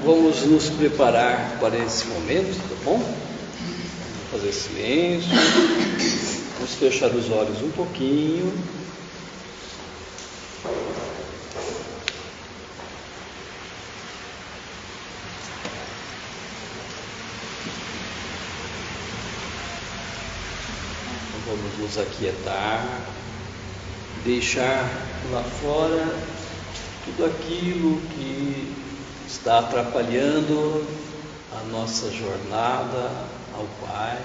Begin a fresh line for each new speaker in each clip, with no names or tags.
Vamos nos preparar para esse momento, tá bom? Fazer silêncio. Vamos fechar os olhos um pouquinho. Vamos nos aquietar, deixar lá fora tudo aquilo que está atrapalhando a nossa jornada ao Pai,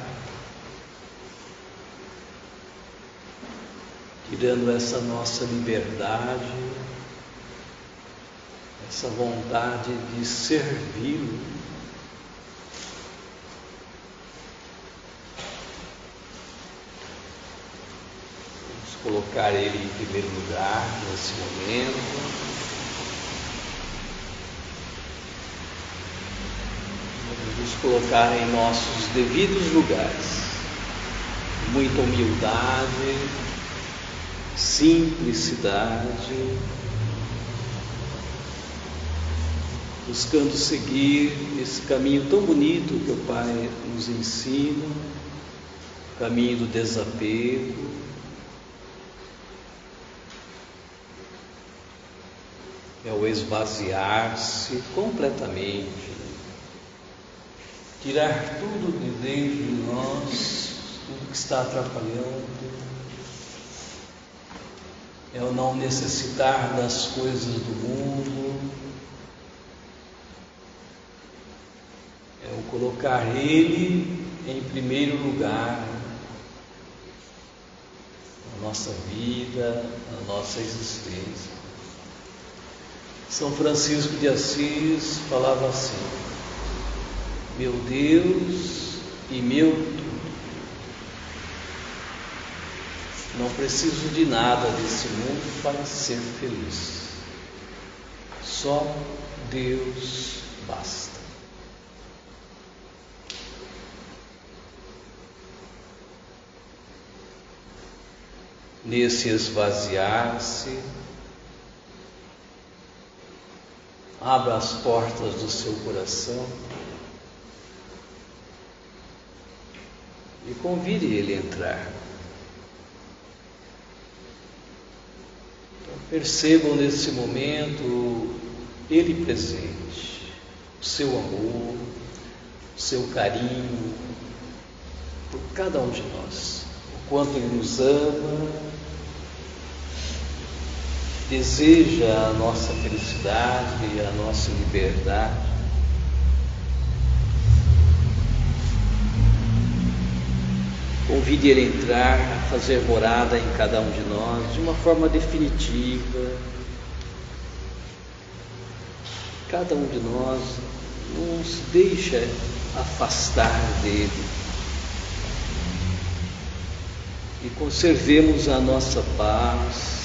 tirando essa nossa liberdade, essa vontade de servi-lo. Vamos colocar Ele em primeiro lugar nesse momento. Nos colocar em nossos devidos lugares, muita humildade, simplicidade, buscando seguir esse caminho tão bonito que o Pai nos ensina, o caminho do desapego, é o esvaziar-se completamente, tirar tudo de dentro de nós, tudo que está atrapalhando, é o não necessitar das coisas do mundo, é o colocar Ele em primeiro lugar na nossa vida, na nossa existência. São Francisco de Assis falava assim: meu Deus e meu tudo. Não preciso de nada desse mundo para ser feliz. Só Deus basta. Nesse esvaziar-se, abra as portas do seu coração e convide Ele a entrar. Então, percebam nesse momento Ele presente, o seu amor, o seu carinho por cada um de nós, o quanto Ele nos ama, deseja a nossa felicidade e a nossa liberdade. Convide Ele a entrar, a fazer morada em cada um de nós de uma forma definitiva. Cada um de nós não se deixa afastar dele. E conservemos a nossa paz,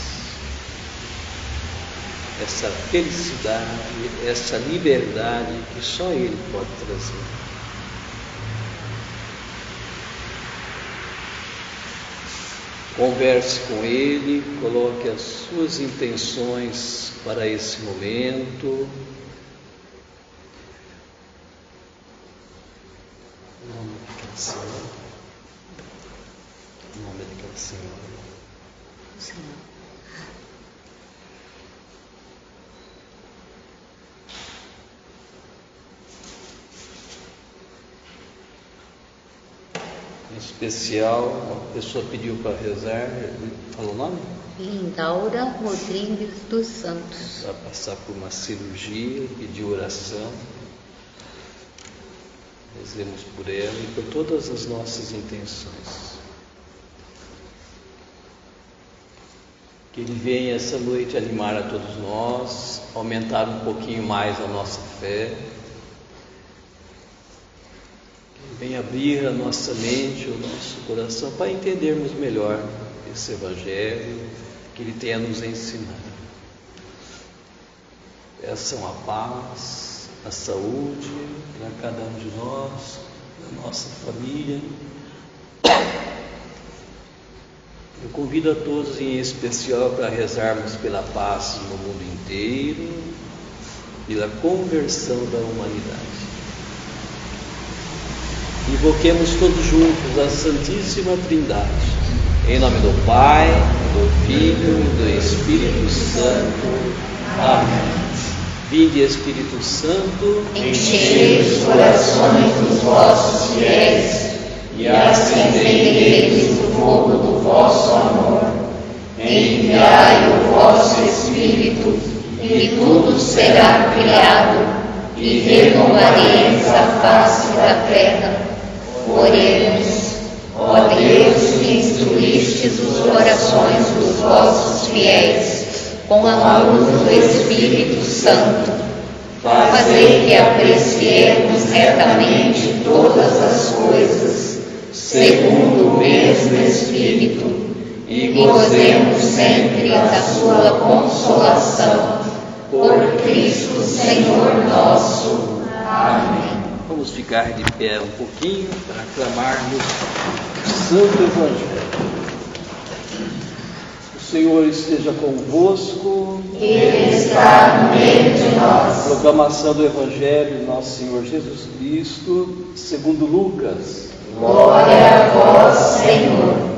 essa felicidade, essa liberdade que só Ele pode trazer. Converse com Ele, coloque as suas intenções para esse momento. O nome daquela senhora. O nome daquela senhora. Senhor. Em especial, uma pessoa pediu para rezar, falou o nome?
Lindaura Rodrigues dos Santos.
Vai passar por uma cirurgia, pediu oração. Rezemos por ela e por todas as nossas intenções. Que Ele venha essa noite animar a todos nós, aumentar um pouquinho mais a nossa fé. Venha abrir a nossa mente, o nosso coração, para entendermos melhor esse Evangelho que Ele tem a nos ensinar. Peçam a paz, a saúde para cada um de nós, da nossa família. Eu convido a todos, em especial, para rezarmos pela paz no mundo inteiro, pela conversão da humanidade. Invoquemos todos juntos a Santíssima Trindade, em nome do Pai, do Filho e do Espírito Santo. Amém. Vinde, Espírito Santo,
enchei os corações dos vossos fiéis e acendei neles o fogo do vosso amor. Enviai o vosso Espírito, e tudo será criado, e renovareis a face da terra. Oremos. Ó Deus, que instruístes os corações dos vossos fiéis com a luz do Espírito Santo, fazei que apreciemos retamente todas as coisas, segundo o mesmo Espírito, e gozemos sempre da sua consolação. Por Cristo Senhor nosso. Amém.
Vamos ficar de pé um pouquinho para aclamarmos o Santo Evangelho. O Senhor esteja convosco.
Ele está no meio de nós.
Proclamação do Evangelho de nosso Senhor Jesus Cristo, segundo Lucas.
Glória a vós, Senhor.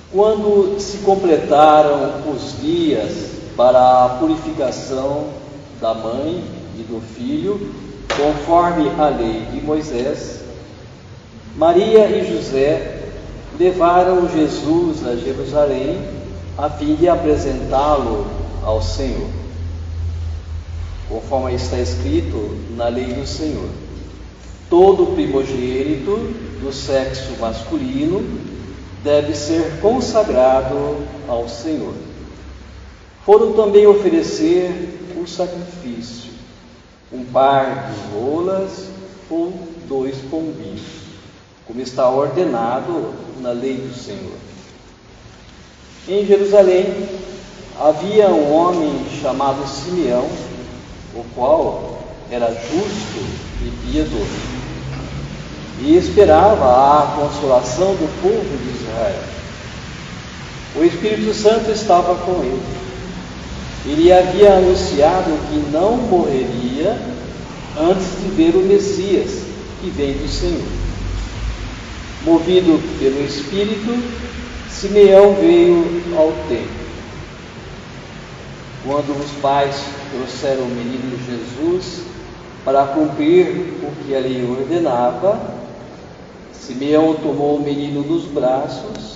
Quando se completaram os dias para a purificação da mãe e do filho, conforme a lei de Moisés, Maria e José levaram Jesus a Jerusalém a fim de apresentá-lo ao Senhor, conforme está escrito na lei do Senhor: todo primogênito do sexo masculino deve ser consagrado ao Senhor. Foram também oferecer o sacrifício, um par de rolas ou 2 pombinhos, como está ordenado na lei do Senhor. Em Jerusalém havia um homem chamado Simeão, o qual era justo e piedoso, e esperava a consolação do povo de Israel. O Espírito Santo estava com ele. Ele havia anunciado que não morreria antes de ver o Messias, que vem do Senhor. Movido pelo Espírito, Simeão veio ao templo. Quando os pais trouxeram o menino Jesus para cumprir o que a lei ordenava, Simeão tomou o menino nos braços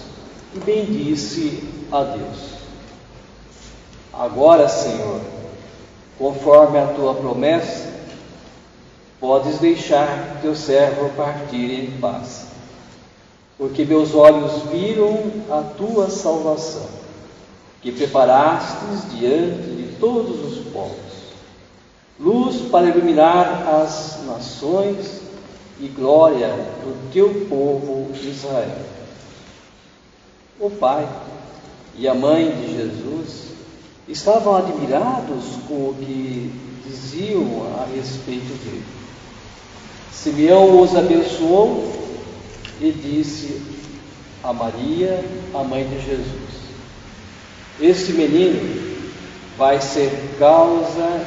e bendisse a Deus. Agora, Senhor, conforme a tua promessa, podes deixar teu servo partir em paz, porque meus olhos viram a tua salvação, que preparastes diante de todos os povos, luz para iluminar as nações e glória do teu povo Israel. O pai e a mãe de Jesus estavam admirados com o que diziam a respeito dele. Simeão os abençoou e disse a Maria, a mãe de Jesus: este menino vai ser causa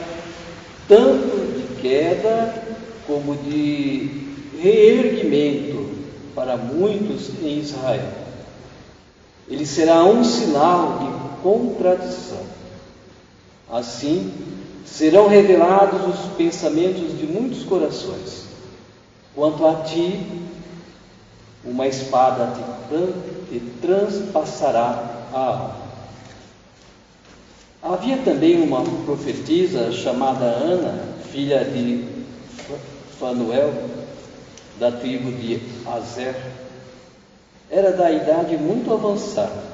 tanto de queda como de reerguimento para muitos em Israel. Ele será um sinal de contradição. Assim, serão revelados os pensamentos de muitos corações. Quanto a ti, uma espada te transpassará a alma. Havia também uma profetisa chamada Ana, filha de Fanuel, da tribo de Aser. Era da idade muito avançada,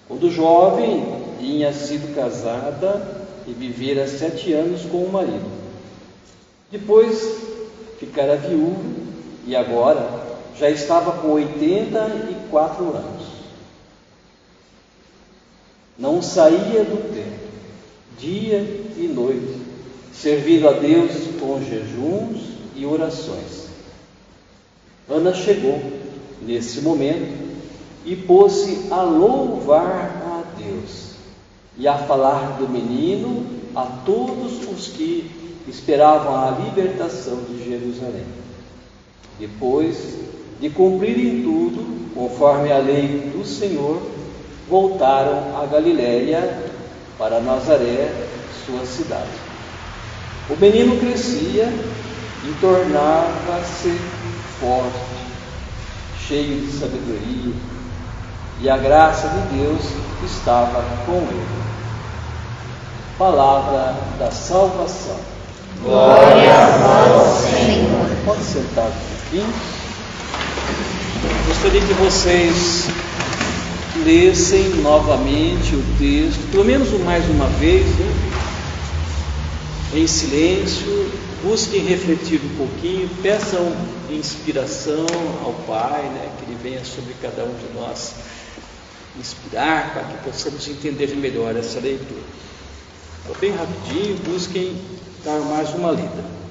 quando jovem tinha sido casada e vivera 7 anos com o marido. Depois ficara viúva e agora já estava com 84 anos. Não saía do templo, dia e noite, servindo a Deus com jejuns e orações. Ana chegou nesse momento e pôs-se a louvar a Deus. e a falar do menino a todos os que esperavam a libertação de Jerusalém. Depois de cumprirem tudo, conforme a lei do Senhor, voltaram a Galiléia, para Nazaré, sua cidade. O menino crescia e tornava-se forte, cheio de sabedoria, e a graça de Deus estava com ele. Palavra da salvação.
Glória a vós, Senhor.
Pode sentar um pouquinho. Gostaria que vocês lessem novamente o texto, pelo menos mais uma vez, em silêncio. Busquem refletir um pouquinho, peçam inspiração ao Pai, que Ele venha sobre cada um de nós inspirar, para que possamos entender melhor essa leitura. Então, bem rapidinho, busquem dar mais uma lida.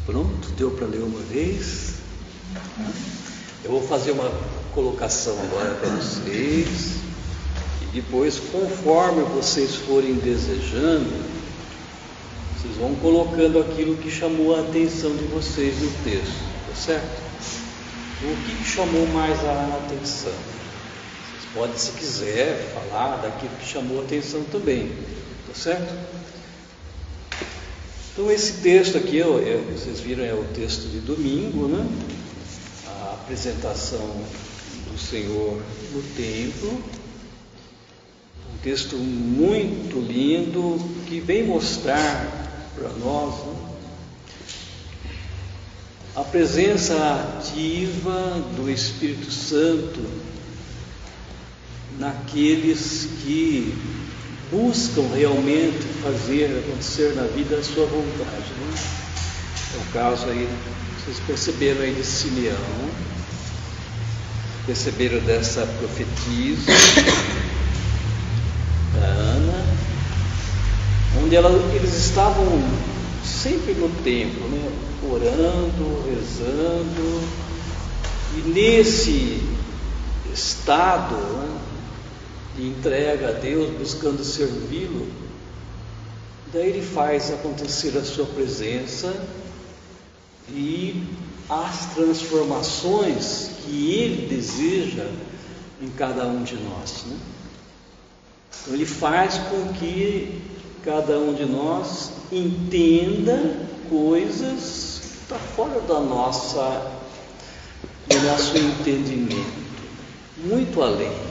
Pronto, deu para ler uma vez? Eu vou fazer uma colocação agora para vocês, e depois, conforme vocês forem desejando, vocês vão colocando aquilo que chamou a atenção de vocês no texto, tá certo? O que chamou mais a atenção? Vocês podem, se quiser, falar daquilo que chamou a atenção também, tá certo? Então, esse texto aqui, vocês viram, é o texto de domingo, a apresentação do Senhor no templo. Um texto muito lindo, que vem mostrar para nós a presença ativa do Espírito Santo naqueles que buscam realmente fazer acontecer na vida a sua vontade. É o caso aí, vocês perceberam aí de Simeão, perceberam dessa profetisa, da Ana, onde eles estavam sempre no templo, orando, rezando, e nesse estado de entrega a Deus, buscando servi-lo, daí Ele faz acontecer a sua presença e as transformações que Ele deseja em cada um de nós. Então, Ele faz com que cada um de nós entenda coisas que estão fora do nosso entendimento, muito além.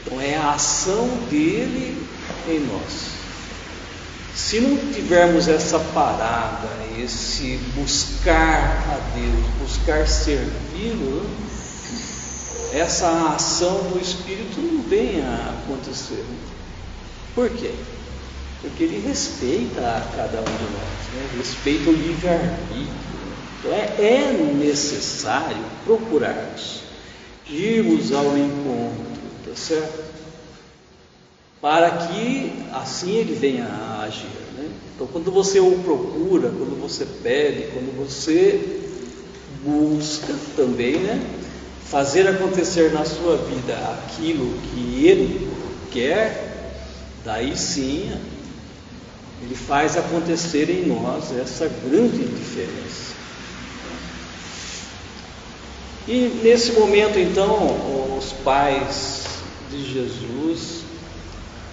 Então, é a ação dele em nós. Se não tivermos essa parada, esse buscar a Deus, buscar servi-lo, essa ação do Espírito não vem a acontecer. Por quê? Porque Ele respeita a cada um de nós, respeita o livre-arbítrio. Então, é necessário procurarmos irmos ao encontro, tá certo? Para que assim Ele venha a agir, Então, quando você o procura, quando você pede, quando você busca também, fazer acontecer na sua vida aquilo que Ele quer, daí sim Ele faz acontecer em nós essa grande diferença. E nesse momento, então, os pais de Jesus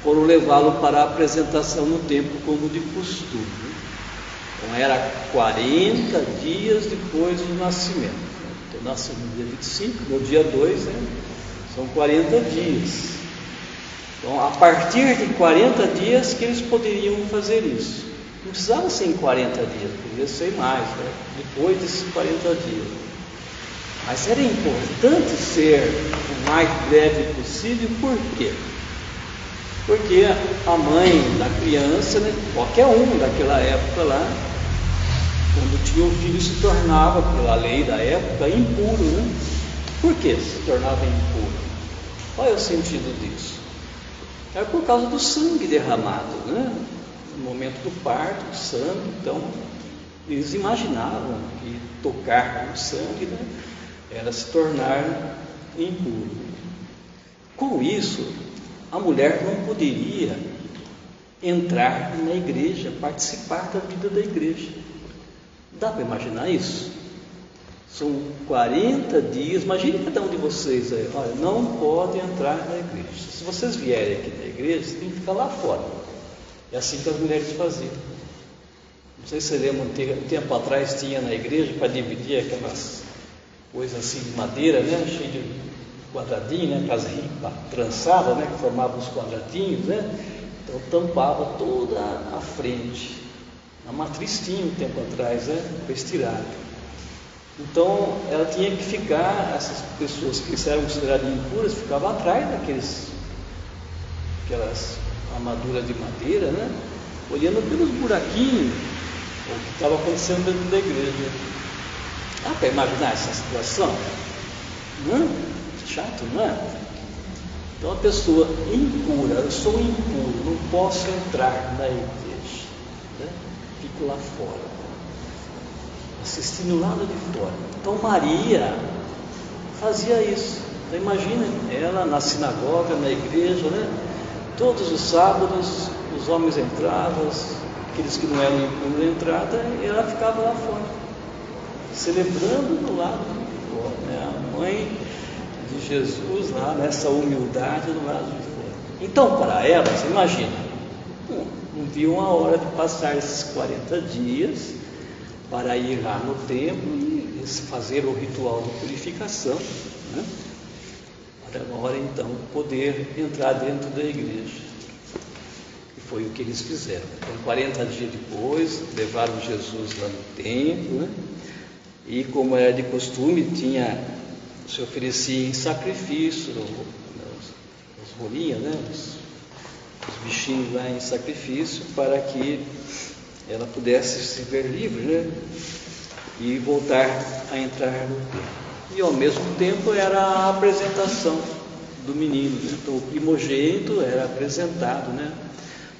foram levá-lo para a apresentação no templo, como de costume. Então, era 40 dias depois do nascimento. Então, nasceu no dia 25, no dia 2, são 40 dias. Então, a partir de 40 dias que eles poderiam fazer isso. Não precisava ser em 40 dias, podia ser mais, né? Depois desses 40 dias. Mas era importante ser o mais breve possível, por quê? Porque a mãe da criança, né, qualquer um daquela época lá, quando tinha um filho, se tornava, pela lei da época, impuro, né? Por que se tornava impuro? Qual é o sentido disso? Era por causa do sangue derramado, né? No momento do parto, o sangue. Então, eles imaginavam que tocar com o sangue, né, era se tornar impuro. Com isso, a mulher não poderia entrar na igreja, participar da vida da igreja. Dá para imaginar isso? São 40 dias, imagine cada um de vocês aí, olha, não pode entrar na igreja. Se vocês vierem aqui na igreja, vocês têm que ficar lá fora. É assim que as mulheres faziam. Não sei se você lembra, um tempo atrás tinha na igreja para dividir aquelas coisas assim de madeira, né, cheio de quadradinho, né, aquelas ripas trançadas, né, que formavam os quadradinhos, né, então tampava toda a frente. A matriz tinha um tempo atrás, né, para estirar. Então ela tinha que ficar, essas pessoas que eram consideradas impuras, ficavam atrás aquelas armaduras de madeira, né, olhando pelos buraquinhos o que estava acontecendo dentro da igreja. Dá para imaginar essa situação? Não? Chato, não é? Então a pessoa impura, eu sou impuro, não posso entrar na igreja, né? Fico lá fora, assistindo lá de fora. Então Maria fazia isso. Então imagina ela na sinagoga, na igreja, né? Todos os sábados os homens entravam, aqueles que não eram impuros na entrada, e ela ficava lá fora, celebrando do lado de fora, né? A mãe de Jesus lá nessa humildade do lado de fora. Então para ela, você imagina, não viu a hora de passar esses 40 dias para ir lá no templo e fazer o ritual de purificação, né? Para agora então poder entrar dentro da igreja. E foi o que eles fizeram. Então 40 dias depois levaram Jesus lá no templo, né? E como era de costume, se oferecia em sacrifício as rolinhas, né? Os bichinhos lá em sacrifício, para que ela pudesse se ver livre, né? E voltar a entrar no templo. E ao mesmo tempo era a apresentação do menino, né? Então o primogênito era apresentado, né?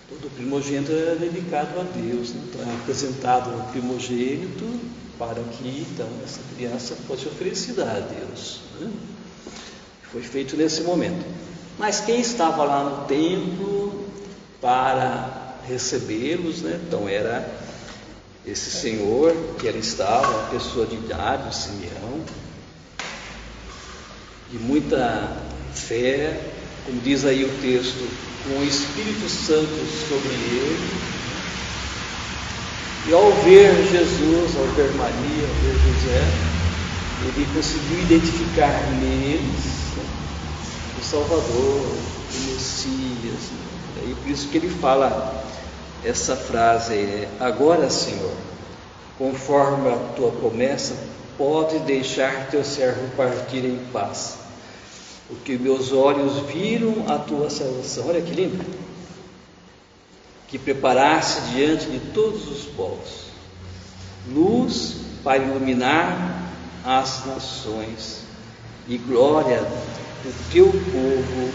Todo primogênito era dedicado a Deus, né? Então era apresentado o primogênito para que então essa criança fosse oferecida a Deus, né? Foi feito nesse momento. Mas quem estava lá no templo para recebê-los, né? Então era esse senhor que ali estava, a pessoa de idade, o Simeão, de muita fé, como diz aí o texto, com o Espírito Santo sobre ele. E ao ver Jesus, ao ver Maria, ao ver José, ele conseguiu identificar neles, né, o Salvador, o Messias. E por isso que ele fala essa frase aí, né? Agora, Senhor, conforme a tua promessa, pode deixar teu servo partir em paz, porque meus olhos viram a tua salvação. Olha que lindo! Que preparaste diante de todos os povos, luz para iluminar as nações e glória do teu povo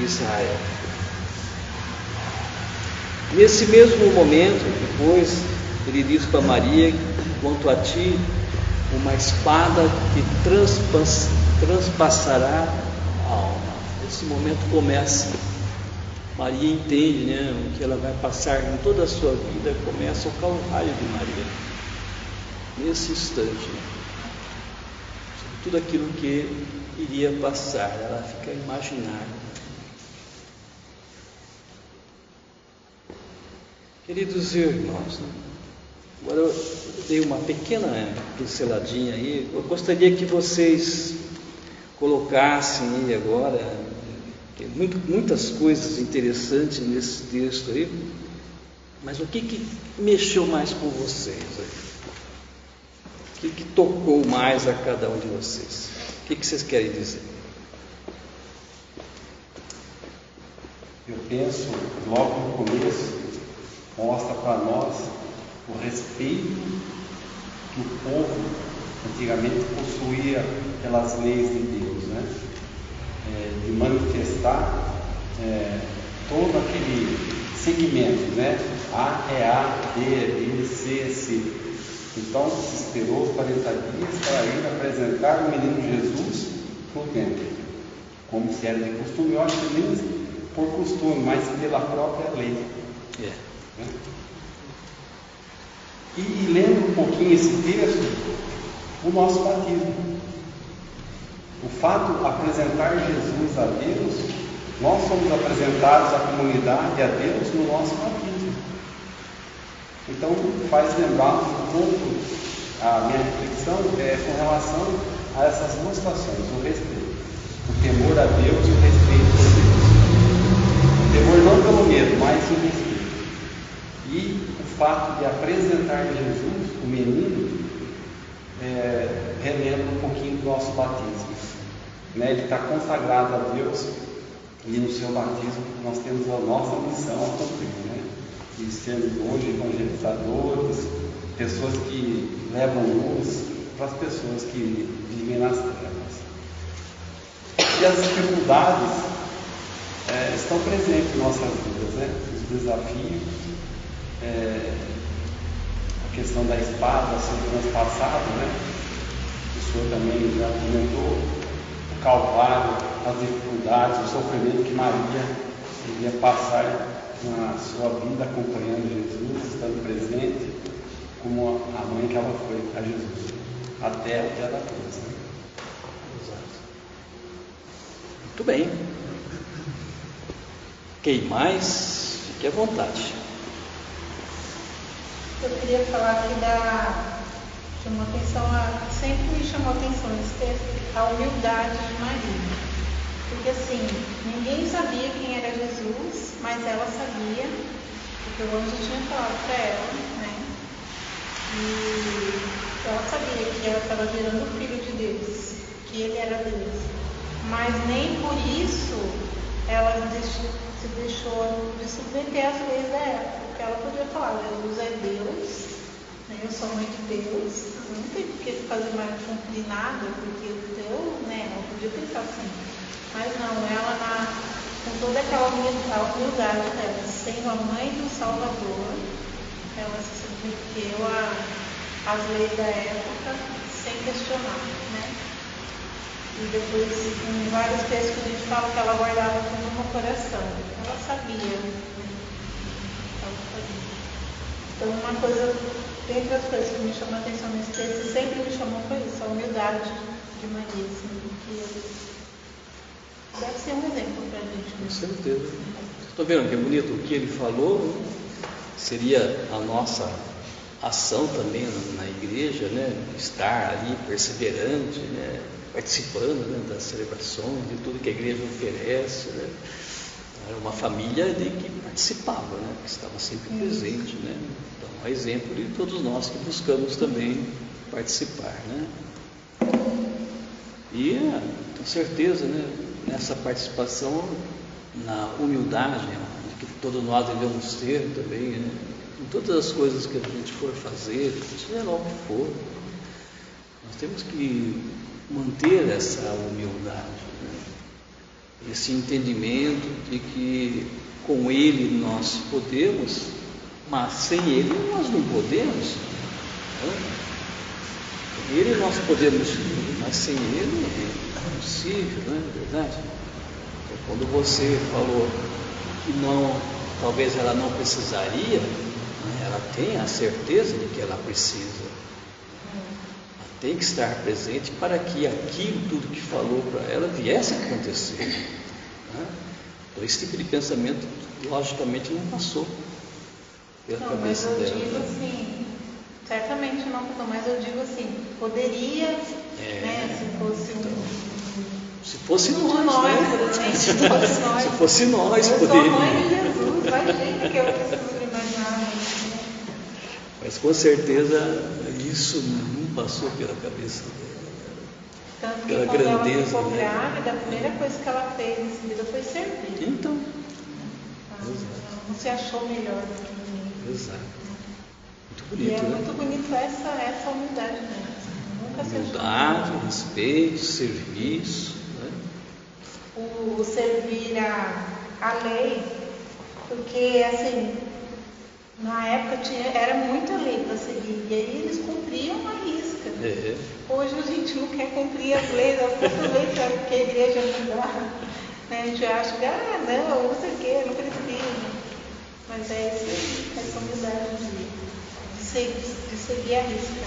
Israel. Nesse mesmo momento, depois, ele diz para Maria: quanto a ti, uma espada que transpassará a alma. Esse momento começa. Maria entende, né, o que ela vai passar em toda a sua vida. Começa o Calvário de Maria. Nesse instante, tudo aquilo que iria passar, ela fica a imaginar. Queridos irmãos, né? Agora eu dei uma pequena pinceladinha aí. Eu gostaria que vocês colocassem aí agora, tem muitas coisas interessantes nesse texto aí,
Mas o que mexeu mais com vocês aí? O que tocou mais a cada um de vocês? O que vocês querem dizer?
Eu penso, logo no começo, mostra para nós o respeito que o povo antigamente possuía pelas leis de Deus, né? De manifestar todo aquele segmento, né? A é A, B é B, C é C. Então se esperou os 40 dias para ir apresentar o menino Jesus no templo, como se era de costume. Eu acho que nem por costume, mas pela própria lei. Né? E lendo um pouquinho esse texto, o nosso batismo. O fato de apresentar Jesus a Deus, nós somos apresentados à comunidade, a Deus, no nosso batismo. Então, faz lembrar um pouco a minha reflexão com relação a essas duas situações, o respeito, o temor a Deus e o respeito por Deus. O temor não pelo medo, mas o respeito. E o fato de apresentar Jesus, o menino, relembra um pouquinho do nosso batismo. Né? Ele está consagrado a Deus e no seu batismo nós temos a nossa missão a cumprir, né? De sermos hoje evangelizadores, pessoas que levam luz para as pessoas que vivem nas trevas. E as dificuldades estão presentes em nossas vidas, né? Os desafios, a questão da espada ser transpassada, né? O senhor também já comentou o Calvário, as dificuldades, o sofrimento que Maria iria passar na sua vida acompanhando Jesus, estando presente, como a mãe que ela foi a Jesus, até o dia da cruz. Né?
Exato. Muito bem. Quem mais? Fique à vontade.
Eu queria falar aqui sempre me chamou a atenção esse texto, a humildade de Maria. Porque assim, ninguém sabia quem era Jesus, mas ela sabia, porque o anjo tinha falado para ela, né? E ela sabia que ela estava gerando o Filho de Deus, que ele era Deus. Mas nem por isso ela se deixou de submeter às leis da época, porque ela podia falar, Jesus é Deus, né? Eu sou mãe de Deus, não tem por que fazer mais cumprir nada, porque Deus, né? Ela podia pensar assim. Mas não, ela com toda aquela humildade dela, sendo a mãe do Salvador, ela se submeteu às leis da época sem questionar, né? E depois, em vários textos a gente fala que ela guardava tudo no coração. Ela sabia. Então, uma coisa, dentre as coisas que me chamou a atenção nesse texto, sempre me chamou foi isso, a humildade de Maria, assim, que deve ser um exemplo para a gente.
Com certeza. Estou vendo que é bonito o que ele falou, seria a nossa ação também na igreja, né? Estar ali perseverante, né? Participando, né? Das celebrações, de tudo que a igreja oferece, né? Era uma família que participava, né? Que estava sempre presente, né? Então, é exemplo de todos nós que buscamos também participar, né? E com certeza, né? Nessa participação, na humildade, que todos nós devemos ter também, né? Em todas as coisas que a gente for fazer, seja lá o que for, nós temos que manter essa humildade, né? Esse entendimento de que com Ele nós podemos, mas sem Ele nós não podemos. Né? Com Ele nós podemos, mas sem Ele é impossível, não é verdade? Então, quando você falou que não, talvez ela não precisaria, né? Ela tem a certeza de que ela precisa. Tem que estar presente para que aquilo, tudo que falou para ela, viesse a acontecer. Né? Então, esse tipo de pensamento, logicamente, não passou pela cabeça dela.
Mas eu digo assim, certamente não passou, mas eu digo assim, poderia, né, se fosse
Se fosse nós,
por
né?
exemplo, se fosse nós.
Se fosse nós,
Eu sou a
poderia.
mãe de Jesus, imagina que eu preciso imaginar. Né?
Mas com certeza isso não passou pela cabeça dela.
Tanto que
Pela
quando ela
grandeza,
ficou
né?
grávida, a primeira coisa que ela fez em seguida foi servir.
Então,
Ela não se achou melhor do que ninguém.
exato. Muito
E
bonito,
é
né?
muito bonito essa humildade dela. Nunca se achou
Humildade,
melhor.
respeito, serviço, né?
O servir a lei, porque assim, na época era muita lei para seguir, e aí eles cumpriam a risca.
É.
Hoje a gente não quer cumprir as leis, as poucas leis que a igreja nos dá. Né? A gente acha que, não sei o que, não precisa. Mas é isso aí, essa humildade de seguir a risca.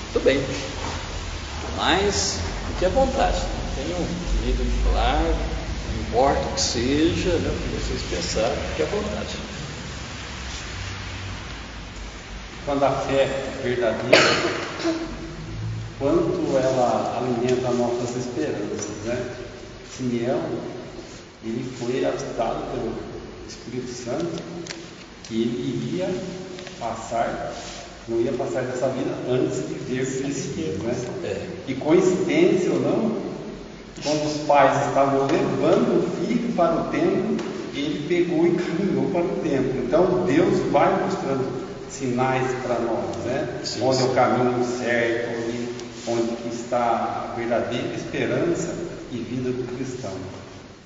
Muito bem. Mas fique à vontade. Não tenham medo de falar, não importa o que seja, né, o que vocês pensarem, fique à vontade.
Quando a fé é verdadeira, quanto ela alimenta nossas esperanças, né? Simeão, ele foi avisado pelo Espírito Santo que ele iria passar, não ia passar dessa vida antes de ver o Messias, né? E coincidência ou não, quando os pais estavam levando o filho para o templo, ele pegou e caminhou para o templo. Então Deus vai mostrando sinais para nós, né?
Sim,
onde
sim.
é o caminho certo, onde está a verdadeira esperança e vida do cristão.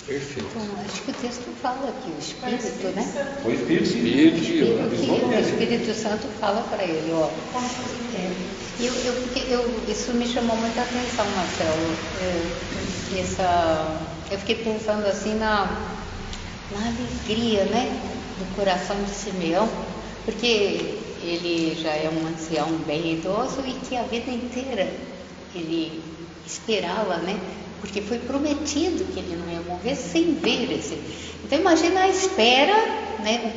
Perfeito.
Então, acho que o texto fala que o Espírito, né?
Foi o Espírito
Espírito de
O Espírito Santo fala para ele, ó. Isso me chamou muita atenção, Marcelo. Eu fiquei pensando assim na alegria, né, do coração de Simeão, porque ele já é um ancião bem idoso e que a vida inteira ele esperava, né? Porque foi prometido que ele não ia morrer sem ver esse. Então imagina a espera, né?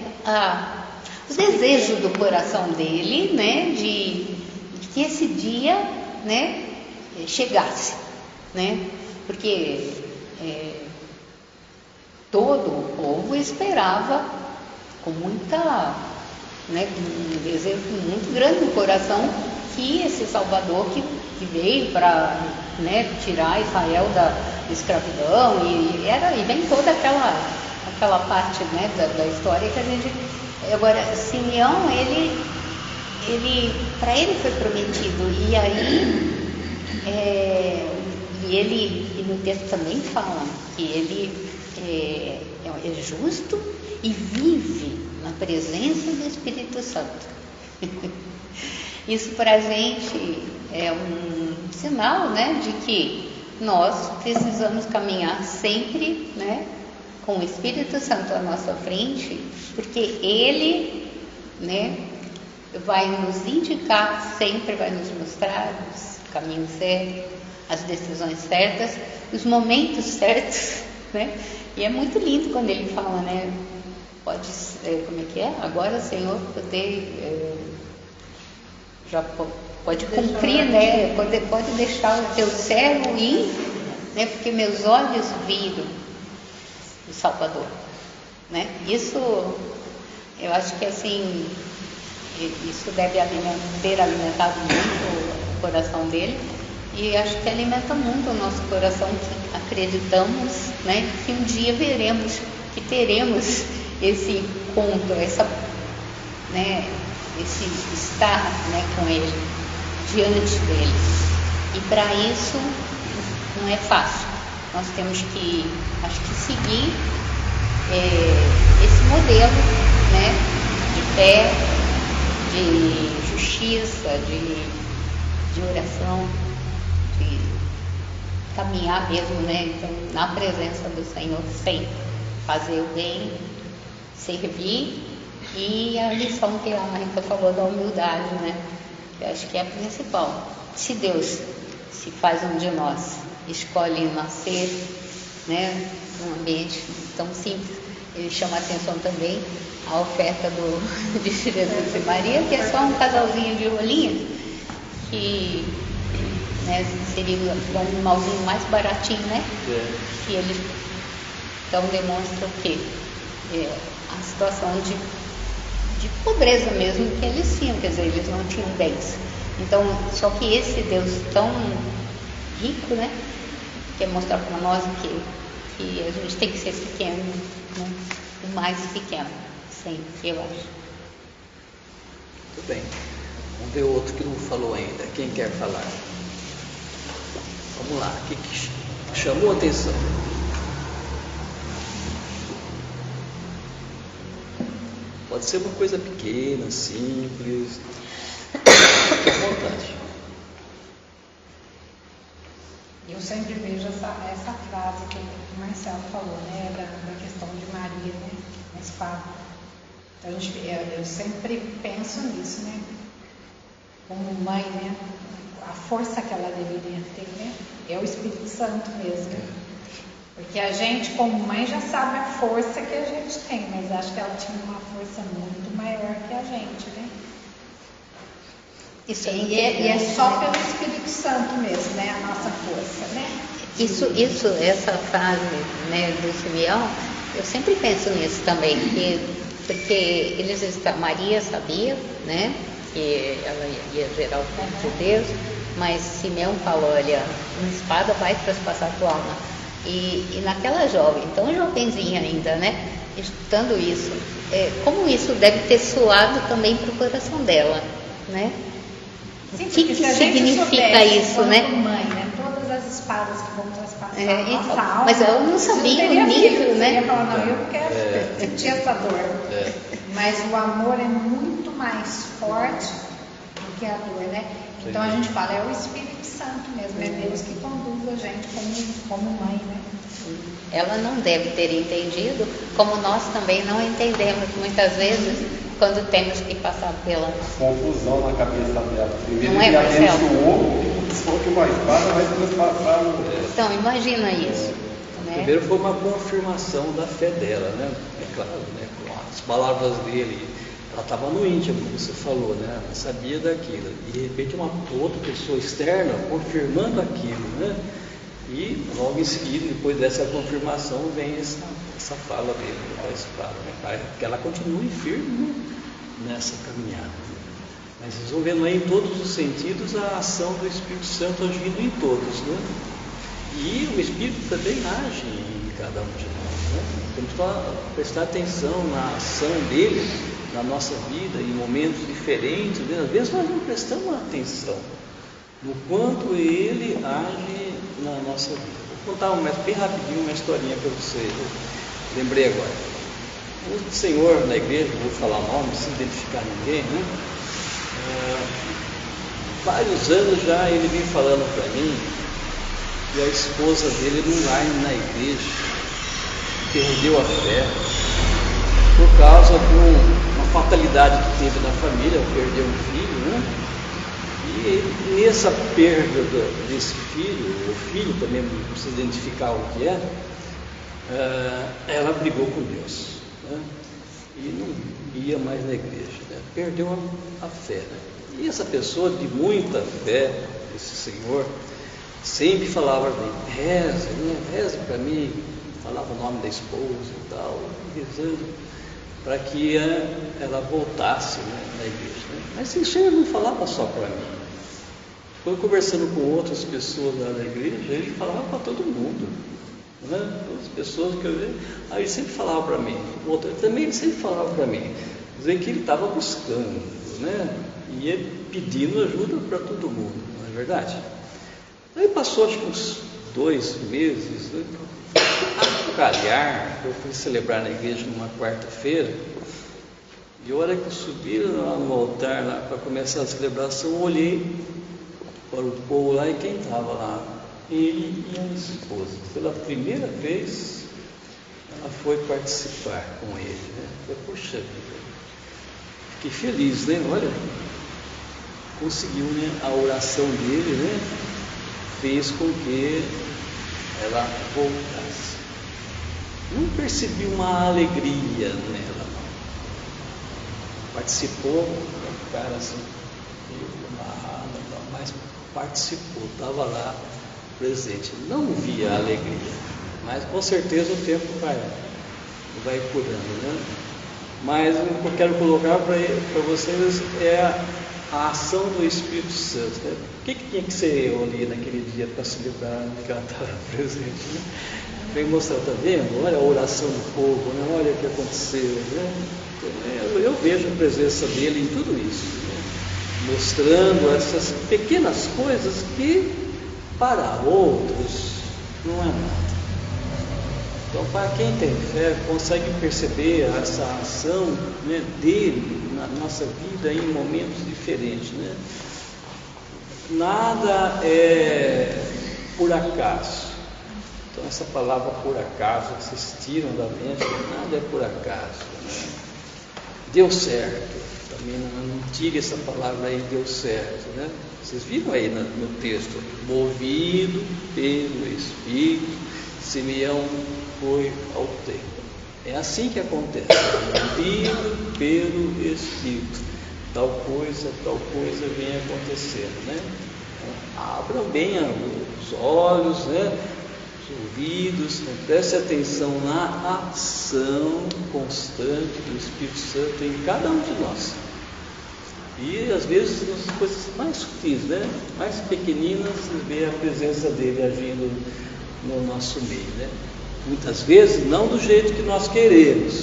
O desejo do coração dele, né? De que esse dia, né? Chegasse, né? Porque todo o povo esperava com muita, né? Um desejo muito grande no coração que esse Salvador que veio para, né, tirar Israel da escravidão e vem toda aquela parte, né, da história que a gente agora Simeão para ele foi prometido e aí e no texto também fala que ele é justo e vive na presença do Espírito Santo. Isso para a gente é um sinal, né, de que nós precisamos caminhar sempre, né, com o Espírito Santo à nossa frente, porque Ele, né, vai nos indicar sempre, vai nos mostrar os caminhos certos, as decisões certas, os momentos certos, né? E é muito lindo quando Ele fala, né, como é que é? Agora, Senhor, já pode cumprir, né? Pode deixar o teu servo ir, né? Porque meus olhos viram o Salvador, né? Isso, eu acho que assim, isso deve ter alimentado muito o coração dele e acho que alimenta muito o nosso coração que acreditamos, né? Que um dia veremos, que teremos esse encontro, né? Esse estar, né, com Ele, diante dele. E para isso não é fácil. Nós temos que, acho que seguir esse modelo, né, de fé, de justiça, de oração, de caminhar mesmo, né, então, na presença do Senhor sempre, fazer o bem, servir. E a lição que a Rita falou da humildade, né? Eu acho que é a principal. Se Deus se faz um de nós, escolhe nascer, né, num ambiente tão simples, ele chama a atenção também a oferta de Jesus e Maria, que é só um casalzinho de rolinhas, que né? Seria o animalzinho mais baratinho, né? Que eles então demonstram que a situação de pobreza mesmo que eles tinham, quer dizer, eles não tinham bens. Então, só que esse Deus tão rico, né? Quer mostrar para nós que a gente tem que ser pequeno, né? O mais pequeno, sempre, eu acho.
Muito bem. Vamos ver outro que não falou ainda. Quem quer falar? Vamos lá. O que chamou a atenção? Pode ser uma coisa pequena, simples. Fique à vontade.
Eu sempre vejo essa frase que o Marcelo falou, né, da questão de Maria, né, na espada. Então, eu sempre penso nisso, né, como mãe, né, a força que ela deveria ter, né, é o Espírito Santo mesmo, né? Porque a gente, como mãe, já sabe a força que a gente tem, mas acho que ela tinha uma força muito maior que a gente, né?
Isso é
E é só pelo Espírito Santo mesmo, né? A nossa força, né?
Essa frase, né, do Simeão, eu sempre penso nisso também, porque Maria sabia, né, que ela ia gerar o filho de Deus, mas Simeão falou, olha, uma espada vai traspassar a tua alma. E naquela jovem, tão jovenzinha ainda, né, escutando isso, como isso deve ter soado também para o coração dela, né?
Sim,
o que significa
soubesse,
isso, né?
Mãe, né? Todas as espadas que vão traspassar a nossa
então,
alma.
mas ela não sabia o nível, né?
Você ia falar, não, eu não quero sentir essa dor. Mas o amor é muito mais forte do que a dor, né? Então a gente fala, é o Espírito Santo mesmo, é Deus que conduz a gente como mãe, né?
Ela não deve ter entendido, como nós também não entendemos muitas vezes quando temos que passar pela
confusão na cabeça dela. Primeiro
não
ele
Marcelo?
abençoou e pensou que uma espada vai transpassar o...
Então, imagina isso. Né?
Primeiro foi uma confirmação da fé dela, né? É claro, né? Com as palavras dele, ela estava no íntimo, como você falou, né? Ela sabia daquilo. E de repente uma outra pessoa externa confirmando aquilo, né? E logo em seguida, depois dessa confirmação, vem essa fala dele da espada, né? Para que ela continue firme, né? Nessa caminhada. Mas vocês vão vendo aí em todos os sentidos a ação do Espírito Santo agindo em todos, né? E o Espírito também age em cada um de nós, né? Temos que prestar atenção na ação dele na nossa vida, em momentos diferentes, né? Às vezes nós não prestamos atenção no quanto ele age na nossa vida. Vou contar bem rapidinho uma historinha para vocês, né? Lembrei agora. O senhor na igreja, não vou falar o nome, sem identificar ninguém, né? Vários anos já ele vem falando para mim que a esposa dele não vai na igreja, perdeu a fé por causa de uma fatalidade que teve na família, perdeu um filho, né? E nessa perda desse filho, o filho também não precisa identificar o que ela brigou com Deus, né? E não ia mais na igreja, né? Perdeu a fé, né? E essa pessoa de muita fé, esse senhor, sempre falava para mim, reze, né? Reze para mim, falava o nome da esposa e tal, rezando para que ela voltasse, né, na igreja, né? Mas isso ele não falava só para mim. Quando conversando com outras pessoas lá na igreja, ele falava para todo mundo, né? Todas as pessoas que eu vi, aí ele sempre falava para mim, outra também ele sempre falava para mim, dizer que ele estava buscando, né? Ia pedindo ajuda para todo mundo, não é verdade? Aí passou acho que uns 2 meses, né? A calhar, eu fui celebrar na igreja numa quarta-feira, e a hora que eu subi lá no altar lá para começar a celebração, eu olhei para o povo lá e quem estava lá? Ele e a esposa. Pela primeira vez ela foi participar com ele, né? Eu falei, puxa vida, fiquei feliz, né? Olha, conseguiu, né? A oração dele, né? Fez com que ela voltasse. Não percebi uma alegria nela, não. Participou, cara assim, amarrada, mas participou, estava lá presente. Não via a alegria, mas com certeza o tempo vai curando, né? Mas o que eu quero colocar para vocês é a ação do Espírito Santo, né? O que tinha que ser eu ali naquele dia para celebrar que ela estava presente, né? Vem mostrar, tá vendo? Olha a oração do povo, né? Olha o que aconteceu, né? Eu vejo a presença dele em tudo isso, né? Mostrando essas pequenas coisas que para outros não é nada. Então, para quem tem fé, consegue perceber essa ação, né, dele na nossa vida em momentos diferentes, né? Nada é por acaso. Então, essa palavra por acaso, vocês tiram da mente, nada é por acaso, né? Deu certo. Também não tire essa palavra aí, deu certo, né? Vocês viram aí no texto, movido pelo Espírito, Simeão foi ao templo. É assim que acontece, movido pelo Espírito, tal coisa vem acontecendo, né? Abram bem os olhos, né? Os ouvidos, né? Preste atenção na ação constante do Espírito Santo em cada um de nós. E às vezes nas coisas mais sutis, né? Mais pequeninas, vê a presença dele agindo no nosso meio, né? Muitas vezes não do jeito que nós queremos,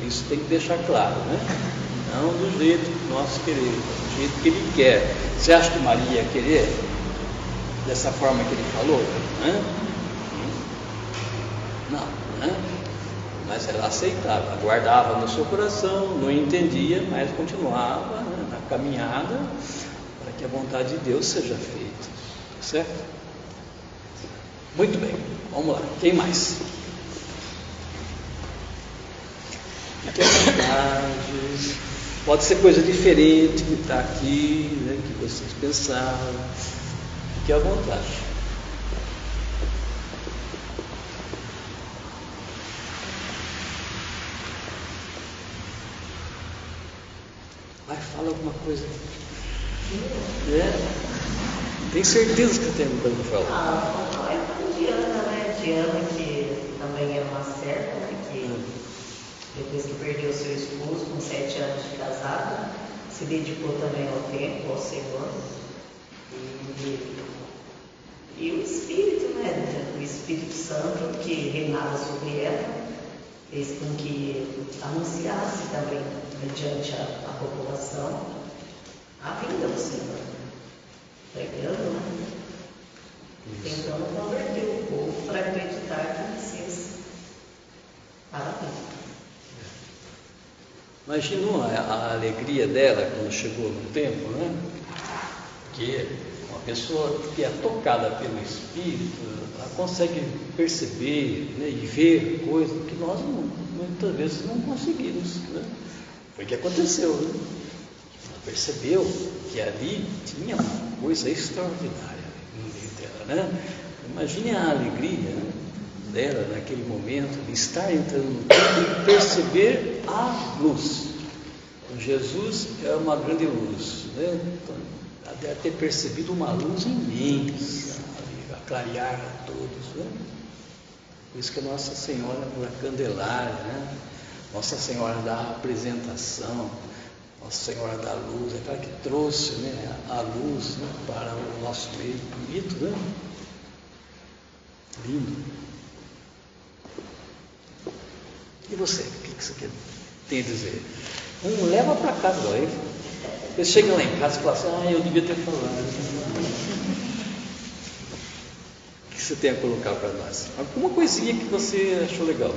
isso tem que deixar claro, né? Não do jeito que nós queremos, do jeito que ele quer. Você acha que Maria ia querer dessa forma que ele falou? Né? Não, né? Mas ela aceitava, guardava no seu coração, não entendia, mas continuava, né, na caminhada para que a vontade de Deus seja feita, certo? Muito bem, vamos lá, quem mais? Fique à vontade, pode ser coisa diferente que está aqui, né, que vocês pensaram, fique à vontade. Vai, fala alguma coisa. Tem certeza que tem alguma coisa para falar?
É com Diana, né? Diana, que também era uma serva, né? Que depois que perdeu seu esposo, com 7 anos de casada, se dedicou também ao templo, ao Senhor. E o Espírito, né? O Espírito Santo que reinava sobre ela, fez com que anunciasse também, mediante a população, a vinda do Senhor. Pregando, né? Tentando converter o povo para acreditar que Messias para a vida.
Imaginou a alegria dela quando chegou no templo, né? Que uma pessoa que é tocada pelo Espírito, ela consegue perceber, né, e ver coisas que nós muitas vezes não conseguimos, né? Foi o que aconteceu, né? Ela percebeu que ali tinha uma coisa extraordinária no meio dela, né? Imagine a alegria, né, dela naquele momento de estar entrando no templo e perceber a luz. Jesus é uma grande luz, né? Então, ela deve ter percebido uma luz imensa a clarear a todos, né? Por isso que a Nossa Senhora da Candelária, né? Nossa Senhora da Apresentação, Nossa Senhora da Luz, aquela que trouxe, né, a luz, né, para o nosso meio. Bonito, né? Lindo. E você, o que você tem a dizer? Leva para casa, aí. Você chega lá em casa e fala assim, eu devia ter falado. O que você tem a colocar para nós? Alguma coisinha que você achou legal.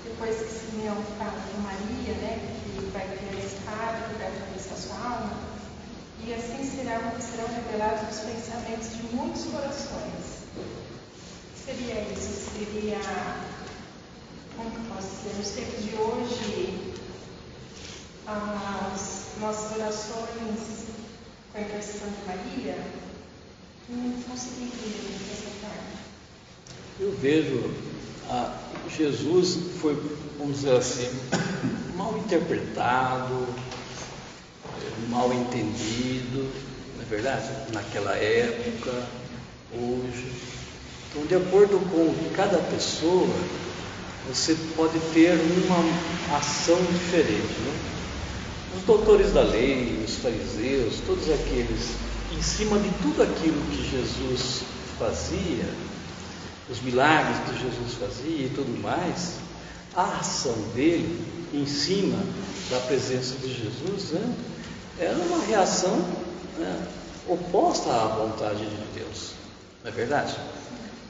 Depois que Simeão fala com Maria, né, que vai criar esse padre, que vai atravessar sua alma, e assim serão revelados os pensamentos de muitos corações. seria isso? Seria, como que eu posso dizer, nos tempos de hoje, as nossas orações com a intercessão de Maria? Não consegui entender essa parte.
Eu vejo, Jesus foi, vamos dizer assim, mal interpretado, mal entendido, não é verdade? Naquela época, hoje. Então, de acordo com cada pessoa, você pode ter uma ação diferente, né? Os doutores da lei, os fariseus, todos aqueles, em cima de tudo aquilo que Jesus fazia, os milagres que Jesus fazia e tudo mais, a ação dele em cima da presença de Jesus, né, era uma reação, né, oposta à vontade de Deus, não é verdade?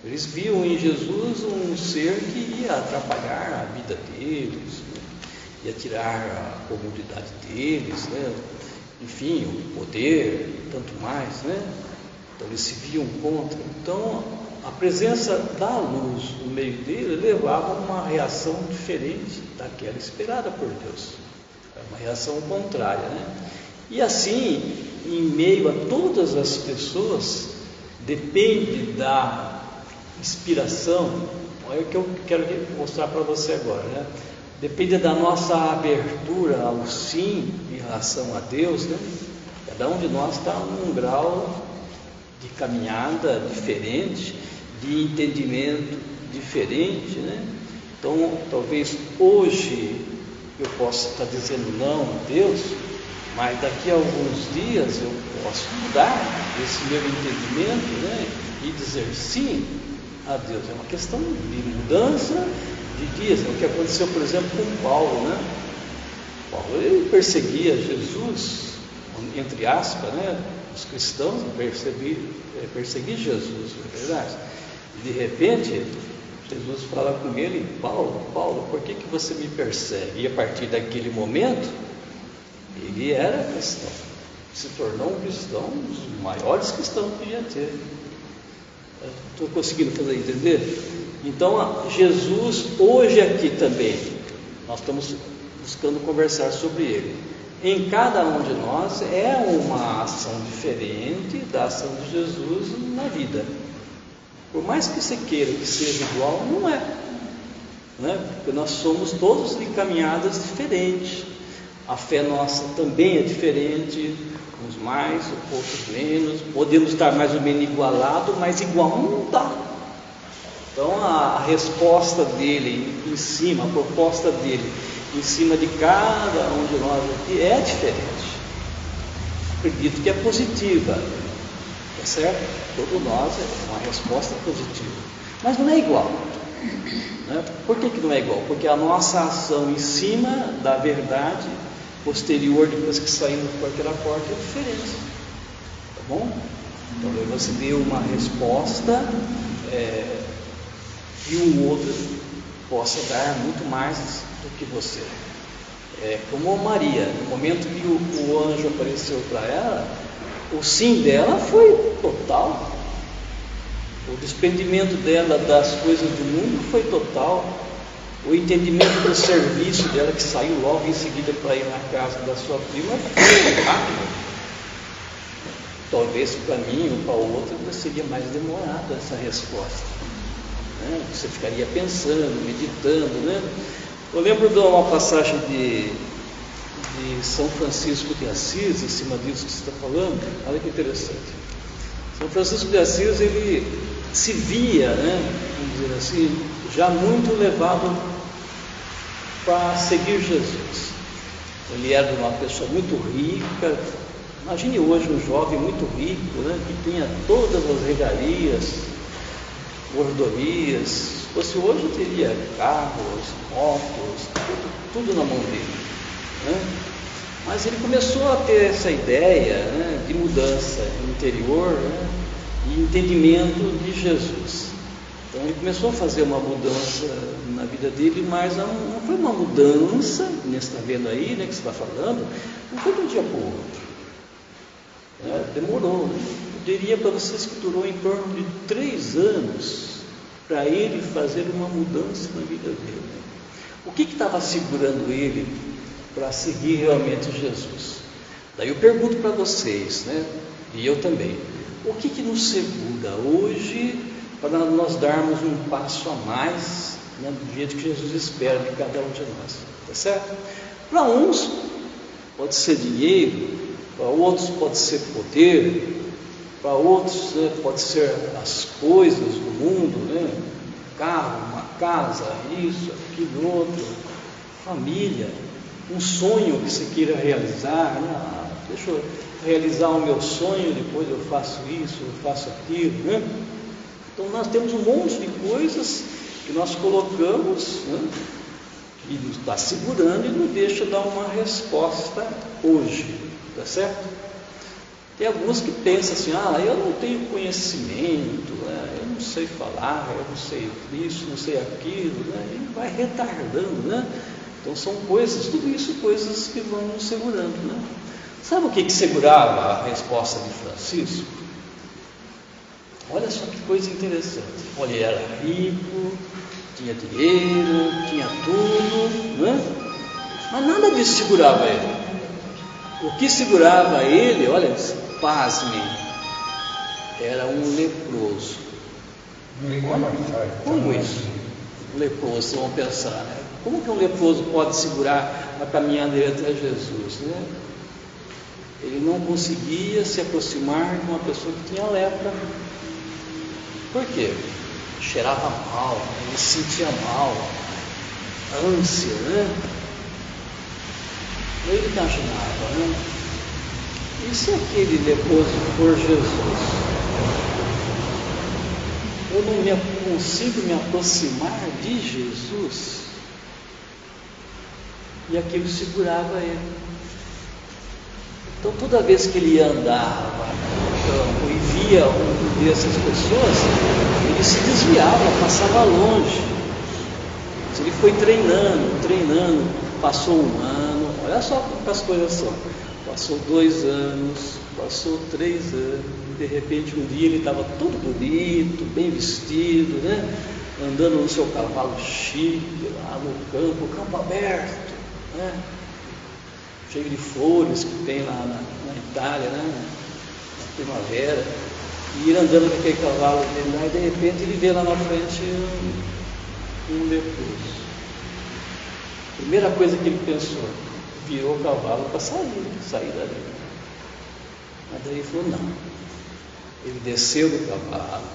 Eles viam em Jesus um ser que ia atrapalhar a vida deles, né, ia tirar a comodidade deles, né, enfim, o poder, tanto mais, né? Então eles se viam contra. Então a presença da luz no meio dele levava a uma reação diferente daquela esperada por Deus, uma reação contrária, né? E assim, em meio a todas as pessoas, depende da inspiração. Olha o que eu quero mostrar para você agora, né? Depende da nossa abertura ao sim em relação a Deus, né? Cada um de nós está num grau de caminhada diferente, de entendimento diferente, né? Então, talvez hoje eu possa estar dizendo não a Deus, mas daqui a alguns dias eu posso mudar esse meu entendimento, né? E dizer sim a Deus. É uma questão de mudança de dias. O que aconteceu, por exemplo, com Paulo, né? Paulo, ele perseguia Jesus, entre aspas, né? Os cristãos perseguiam Jesus, não é verdade? E de repente, Jesus fala com ele: Paulo, Paulo, por que você me persegue? E a partir daquele momento, ele era cristão, se tornou um cristão, um dos maiores cristãos que podia ter. Estou conseguindo fazer entender? Então, Jesus, hoje aqui também, nós estamos buscando conversar sobre ele. Em cada um de nós é uma ação diferente da ação de Jesus na vida. Por mais que você queira que seja igual, não é, né? Porque nós somos todos de caminhadas diferentes. A fé nossa também é diferente, uns mais, outros menos. Podemos estar mais ou menos igualados, mas igual não dá. Então a resposta dele em cima, a proposta dele em cima de cada um de nós aqui é diferente. Acredito que é positiva, tá certo? Todo nós é uma resposta positiva, mas não é igual, né? Por que não é igual? Porque a nossa ação em cima da verdade posterior, depois que saímos por aquela porta, é diferente, tá bom? Então aí você deu uma resposta e um outro possa dar muito mais do que você. Como Maria, no momento que o anjo apareceu para ela, o sim dela foi total, o desprendimento dela das coisas do mundo foi total, o entendimento do serviço dela, que saiu logo em seguida para ir na casa da sua prima, foi rápido. Talvez para mim ou para o outro seria mais demorada essa resposta, né? Você ficaria pensando, meditando, né? Eu lembro de uma passagem de São Francisco de Assis, em cima disso que você está falando. Olha que interessante. São Francisco de Assis, ele se via, né, vamos dizer assim, já muito levado para seguir Jesus. Ele era uma pessoa muito rica. Imagine hoje um jovem muito rico, né, que tenha todas as regalias, mordomias. Se fosse hoje, teria carros, motos, tudo na mão dele, né? Mas ele começou a ter essa ideia, né, de mudança interior, né, e entendimento de Jesus. Então ele começou a fazer uma mudança na vida dele, mas não foi uma mudança, você está vendo aí, né, que você está falando, não foi de um dia para o outro, né? Demorou, né? Eu diria para vocês que durou em torno de 3 anos para ele fazer uma mudança na vida dele. O que estava segurando ele para seguir realmente Jesus? Daí eu pergunto para vocês, né? E eu também, o que nos segura hoje para nós darmos um passo a mais, né, do jeito que Jesus espera de cada um de nós, tá certo? Para uns pode ser dinheiro, para outros pode ser poder, para outros, né, pode ser as coisas do mundo, né? Carro, uma casa, isso, aquilo, outro, família, um sonho que você queira realizar, né? Deixa eu realizar o meu sonho, depois eu faço isso, eu faço aquilo, né? Então nós temos um monte de coisas que nós colocamos, né, que nos está segurando e não deixa dar uma resposta hoje, tá certo? Tem alguns que pensam assim, eu não tenho conhecimento, né, eu não sei falar, eu não sei isso, não sei aquilo, né, e vai retardando, né? Então são coisas, tudo isso coisas que vão nos segurando, né? Sabe o que segurava a resposta de Francisco? Olha só que coisa interessante. Olha, ele era rico, tinha dinheiro, tinha tudo, né? Mas nada disso segurava ele. O que segurava ele, olha, pasmem, era um leproso. Como isso? Um leproso, vamos pensar, né? Como que um leproso pode segurar a caminhada até Jesus, né? Ele não conseguia se aproximar de uma pessoa que tinha lepra. Por quê? Cheirava mal, ele se sentia mal, ânsia, né? Ele imaginava, né? E se aquele leproso for Jesus? Eu não consigo me aproximar de Jesus. E aquilo segurava ele. Então toda vez que ele andava no campo e via uma dessas pessoas, ele se desviava, passava longe. Ele foi treinando, passou 1 ano, olha só como as coisas são. Passou 2 anos, passou 3 anos, e de repente um dia ele estava todo bonito, bem vestido, né? Andando no seu cavalo chique, lá no campo aberto, né? Cheio de flores que tem lá na Itália, né? Na primavera, e ir andando com aquele cavalo dele lá, e de repente ele vê lá na frente um leproso. Primeira coisa que ele pensou, virou o cavalo para sair dali. Mas daí ele falou, não. Ele desceu do cavalo,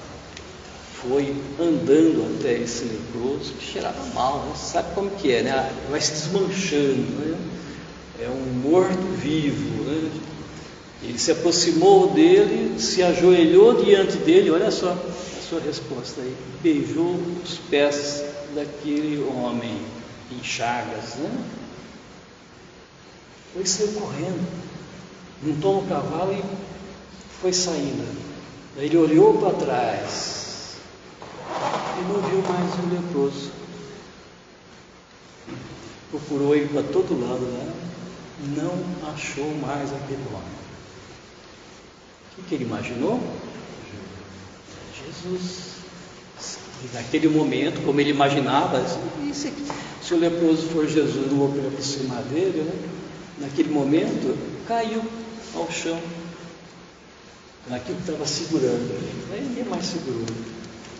foi andando até esse leproso, que cheirava mal, né? Sabe como que é, né? Vai se desmanchando, né? É um morto-vivo, né? Ele se aproximou dele, se ajoelhou diante dele, olha só a sua resposta aí, beijou os pés daquele homem em chagas, né? Foi saiu correndo, montou no cavalo e foi saindo. Daí ele olhou para trás e não viu mais o leproso. Procurou ele para todo lado, né? Não achou mais aquele homem. O que ele imaginou? Jesus. E naquele momento, como ele imaginava, se o leproso for Jesus, não vou me aproximar dele, né? Naquele momento, caiu ao chão, naquilo que estava segurando ele. Aí ninguém mais segurou.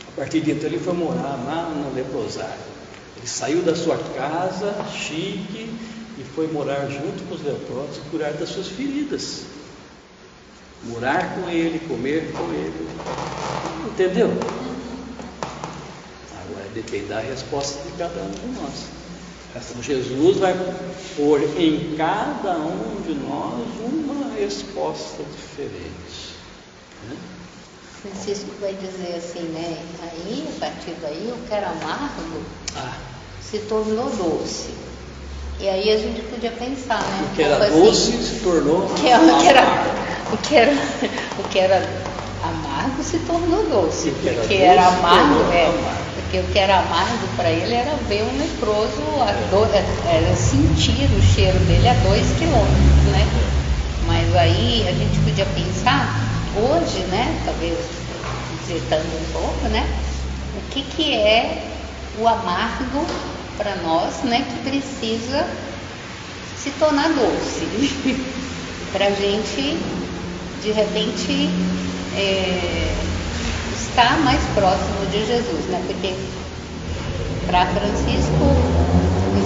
A partir de então, ele foi morar lá no leprosário. Ele saiu da sua casa, chique, e foi morar junto com os leprosos e curar das suas feridas. Morar com ele, comer com ele. Entendeu? Agora depende da resposta de cada um de nós. Então, Jesus vai pôr em cada um de nós uma resposta diferente, né?
Francisco vai dizer assim, né? Aí, a partir daí, o que era amargo se tornou doce. E aí a gente podia pensar, né?
O que era doce se tornou
o que era amargo se tornou doce. Porque era amargo, porque o que era amargo para ele era ver um leproso, era sentir o cheiro dele a 2 quilômetros, né? Mas aí a gente podia pensar, hoje, né? Talvez visitando um pouco, né? o que é o amargo para nós, né, que precisa se tornar doce, para a gente, de repente, estar mais próximo de Jesus, né? Porque para Francisco,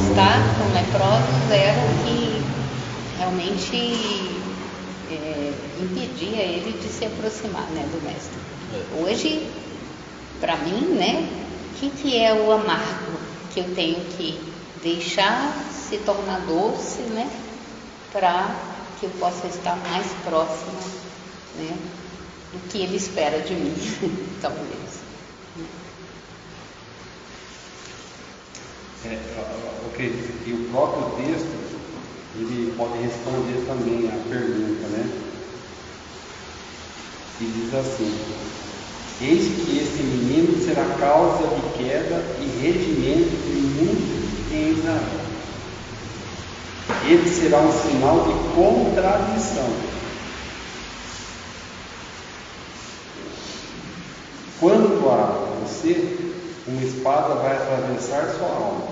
estar com leprosos era o que realmente impedia ele de se aproximar, né, do Mestre. Hoje, para mim, né, o que é o amargo que eu tenho que deixar se tornar doce, né, para que eu possa estar mais próxima, né, do que ele espera de mim, talvez.
Eu acredito que o próprio texto, ele pode responder também a pergunta, né? E diz assim: eis que esse menino será causa de queda e regimento de muitos em Israel. Ele será um sinal de contradição. Quanto a você, uma espada vai atravessar sua alma,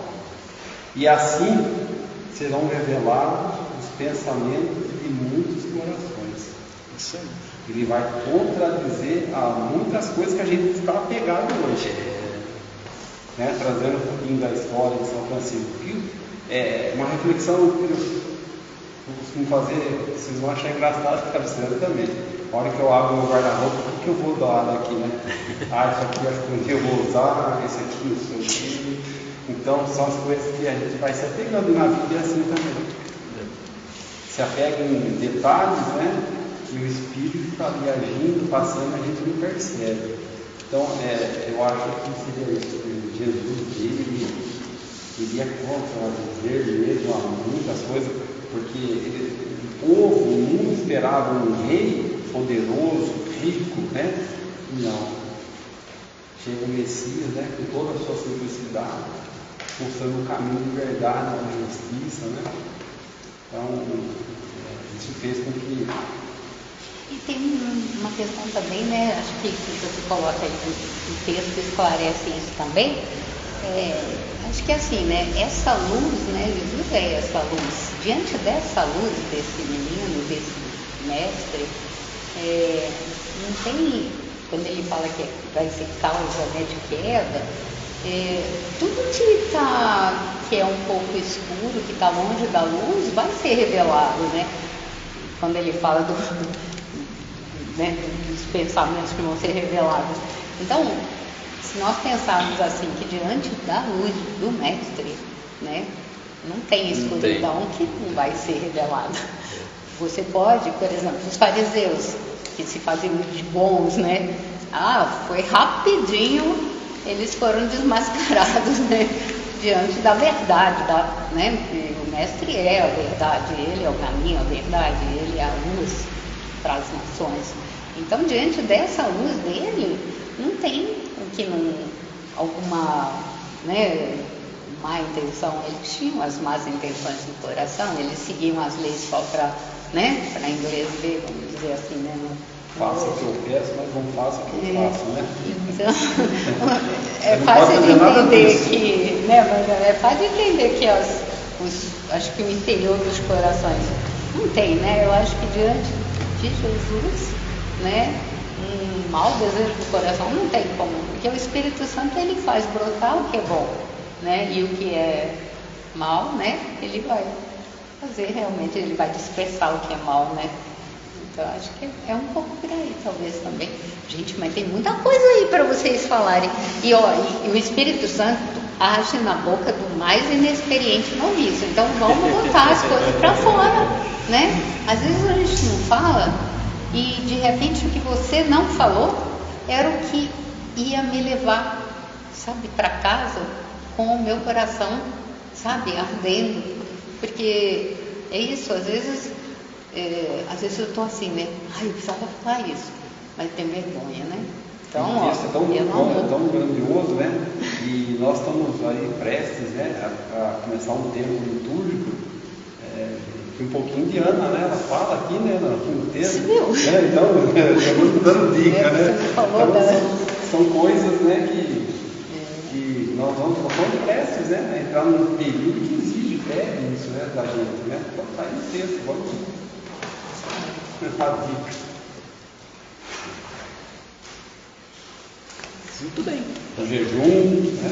e assim serão revelados os pensamentos de muitos corações. Ele vai contradizer a muitas coisas que a gente está apegado hoje, né? Trazendo um pouquinho da história de São Francisco. Uma reflexão que eu costumo fazer, vocês vão achar engraçado, ficar observando também. A hora que eu abro meu guarda-roupa, o que eu vou dar daqui, né? Isso aqui acho que um dia eu vou usar, esse aqui não sei o que. Então são as coisas que a gente vai se apegando na vida, e assim também. Se apega em detalhes, né? E o Espírito está ali agindo, passando, a gente não percebe. Então, eu acho que seria isso. Jesus, ele é contra dizer mesmo muitas coisas, porque o povo, o mundo esperava um rei poderoso, rico, né? Não. Chega o Messias, né? Com toda a sua simplicidade, mostrando o caminho de verdade, da justiça, né? Então, isso fez com que...
E tem uma questão também, né? Acho que você coloca aí o texto esclarece isso também. Acho que assim, né? Essa luz, né? Jesus é essa luz. Diante dessa luz, desse menino, desse mestre, não tem, quando ele fala que vai ser causa, né, de queda, tudo que é um pouco escuro, que está longe da luz, vai ser revelado, né? Quando ele fala né, dos pensamentos que vão ser revelados. Então, se nós pensarmos assim, que diante da luz do Mestre, né, não tem escuridão que não vai ser revelada. Você pode, por exemplo, os fariseus, que se faziam de bons, né? Foi rapidinho, eles foram desmascarados, né? Diante da verdade, né? O Mestre é a verdade, ele é o caminho, a verdade, ele é a luz para as nações. Então, diante dessa luz dele, não tem alguma, né, má intenção. Eles tinham as más intenções no coração, eles seguiam as leis só para, né, para inglês ver, vamos dizer assim, né?
Faça o que eu peço, mas não faça o que eu faço, né?
Então, é fácil de entender que, né, mas é fácil de entender que acho que o interior dos corações não tem, né? Eu acho que diante de Jesus, né, um mau desejo do coração não tem como, porque o Espírito Santo ele faz brotar o que é bom, né? E o que é mal, né? Ele vai fazer realmente, ele vai dispersar o que é mal, né? Então acho que é um pouco por aí, talvez também. Gente, mas tem muita coisa aí para vocês falarem. E o Espírito Santo age na boca do mais inexperiente noviço. Então vamos botar as coisas para fora, né? Às vezes a gente não fala e de repente o que você não falou era o que ia me levar, sabe, para casa com o meu coração, sabe, ardendo. Porque é isso, às vezes eu estou assim, né? Eu precisava falar isso, mas tem vergonha, né? Então,
isso é tão grandioso, né? E nós estamos aí prestes, né, a começar um tempo litúrgico. Um pouquinho de Ana, né? Ela fala aqui, né? No texto.
Então,
já vou dando dica, né?
Você falou
então, são coisas coisa, né, que nós estamos prestes, né, a entrar num período que exige fé nisso, né, da gente, né? Então está aí no texto, vamos a dica.
Muito bem.
O jejum, né?